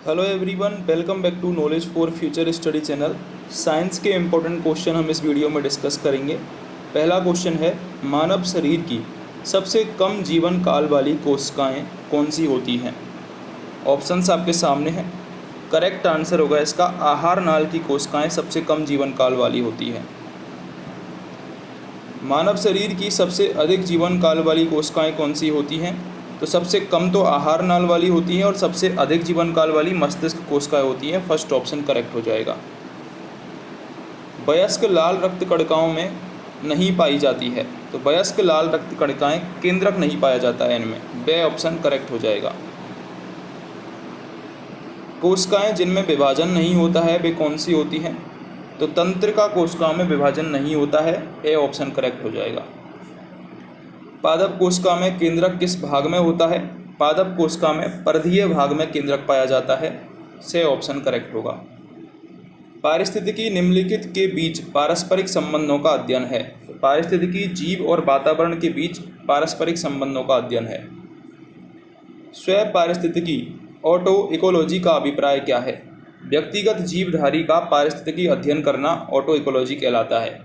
Hello everyone, welcome back to knowledge for future study channel. Science के important question हम इस video में discuss करेंगे। पहला क्वेश्चन है, मानव शरीर की सबसे कम जीवन काल वाली कोशिकाएं कौन सी होती हैं? ऑप्शंस आपके सामने हैं। करेक्ट आंसर होगा इसका आहार नाल की कोशिकाएं सबसे कम जीवन काल वाली होती हैं। मानव शरीर की सबसे अधिक जीवन काल वाली कोशिकाएं कौन सी होती हैं? तो सबसे कम तो आहार नाल वाली होती हैं और सबसे अधिक जीवन काल वाली मस्तिष्क कोशिकाएं होती हैं। फर्स्ट ऑप्शन करेक्ट हो जाएगा। वयस्क लाल रक्त कणिकाओं में नहीं पाई जाती है, तो वयस्क लाल रक्त कणिकाएं केंद्रक नहीं पाया जाता है इनमें। बे ऑप्शन करेक्ट हो जाएगा। कोशिकाएं जिनमें विभाजन नहीं होता है वे कौन सी होती हैं? तो तंत्रिका कोशिकाओं में विभाजन नहीं होता है। ए ऑप्शन करेक्ट हो जाएगा। पादप कोशिका में केंद्रक किस भाग में होता है? पादप कोशिका में परिधीय भाग में केंद्रक पाया जाता है। से ऑप्शन करेक्ट होगा। पारिस्थितिकी निम्नलिखित के बीच पारस्परिक संबंधों का अध्ययन है। पारिस्थितिकी जीव और वातावरण के बीच पारस्परिक संबंधों का अध्ययन है। स्व पारिस्थितिकी ऑटो इकोलॉजी का अभिप्राय क्या है? व्यक्तिगत जीवधारी का पारिस्थितिकी अध्ययन करना ऑटो इकोलॉजी कहलाता है।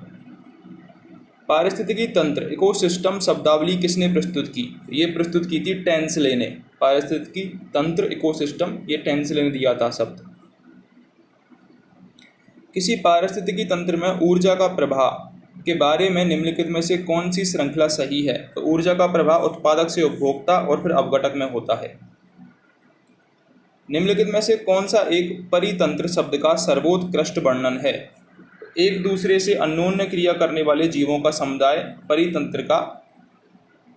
पारिस्थितिकी तंत्र इकोसिस्टम शब्दावली किसने प्रस्तुत की? ये प्रस्तुत की थी टेंसले ने। पारिस्थितिकी तंत्र इकोसिस्टम, ये टेंसले ने दिया था शब्द। किसी पारिस्थितिकी तंत्र में ऊर्जा का प्रवाह के बारे में निम्नलिखित में से कौन सी श्रृंखला सही है? तो ऊर्जा का प्रवाह उत्पादक से उपभोक्ता और फिर अपघटक में होता है। निम्नलिखित में से कौन सा एक परितंत्र शब्द का सर्वोत्कृष्ट वर्णन है? एक दूसरे से अन्योन्य क्रिया करने वाले जीवों का समुदाय परितंत्र का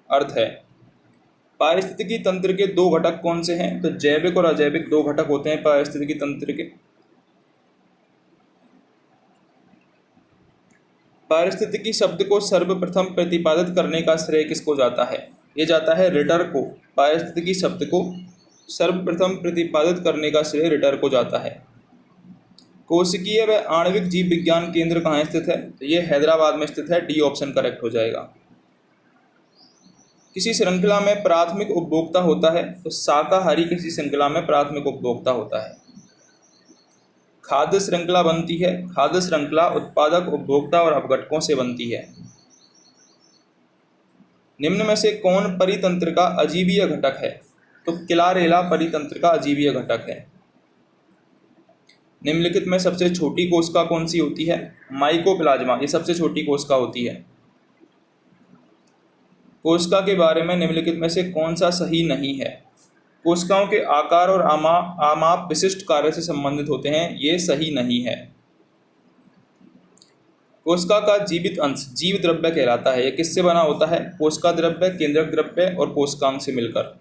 अर्थ है। पारिस्थितिकी तंत्र के दो घटक कौन से हैं? तो जैविक और अजैविक दो घटक होते हैं पारिस्थितिकी तंत्र के। पारिस्थितिकी शब्द को सर्वप्रथम प्रतिपादित करने का श्रेय किसको जाता है? ये जाता है रिटर को। पारिस्थितिकी शब्द को सर्वप्रथम प्रतिपादित करने का श्रेय रिटर को जाता है। कोशिकीय व आणविक जीव विज्ञान केंद्र कहाँ स्थित है? तो ये हैदराबाद में स्थित है। डी ऑप्शन करेक्ट हो जाएगा। किसी श्रृंखला में प्राथमिक उपभोक्ता होता है? तो शाकाहारी किसी श्रृंखला में प्राथमिक उपभोक्ता होता है। खाद्य श्रृंखला बनती है। खाद्य श्रृंखला उत्पादक, उपभोक्ता और अपघटकों से बनती है। निम्न में से कौन परितंत्र का अजीवीय घटक है? तो क्लारेला परितंत्र का अजीवीय घटक है। निम्नलिखित में सबसे छोटी कोशिका कौन सी होती है? माइकोप्लाज्मा, ये सबसे छोटी कोशिका होती है। कोशिका के बारे में निम्नलिखित में से कौन सा सही नहीं है? कोशिकाओं के आकार और आमाप विशिष्ट कार्य से संबंधित होते हैं, ये सही नहीं है। कोशिका का जीवित अंश जीव द्रव्य कहलाता है। ये किससे बना होता है? कोशिका द्रव्य, केंद्रक द्रव्य और कोशिकांग से मिलकर।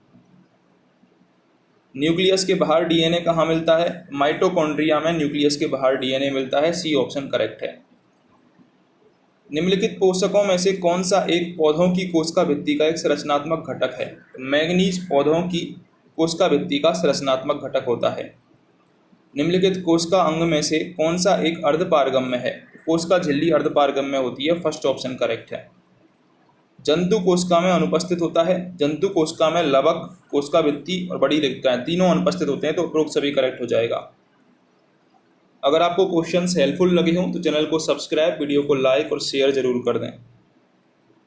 न्यूक्लियस के बाहर डीएनए कहाँ मिलता है? माइटोकॉन्ड्रिया में न्यूक्लियस के बाहर डीएनए मिलता है। सी ऑप्शन करेक्ट है। निम्नलिखित पोषकों में से कौन सा एक पौधों की कोशिका भित्ति का एक संरचनात्मक घटक है? मैग्नीज पौधों की कोशिका भित्ति का संरचनात्मक घटक होता है। निम्नलिखित कोशिका अंग में से कौन सा एक अर्धपारगम्य है? कोशिका झिल्ली अर्धपारगम्य होती है। फर्स्ट ऑप्शन करेक्ट है। जंतु कोशिका में अनुपस्थित होता है। जंतु कोशिका में लवक, कोशिका भित्ति और बड़ी रेखाएं तीनों अनुपस्थित होते हैं, तो उपरोक्त सभी करेक्ट हो जाएगा। अगर आपको क्वेश्चंस हेल्पफुल लगे हों तो चैनल को सब्सक्राइब, वीडियो को लाइक और शेयर जरूर कर दें।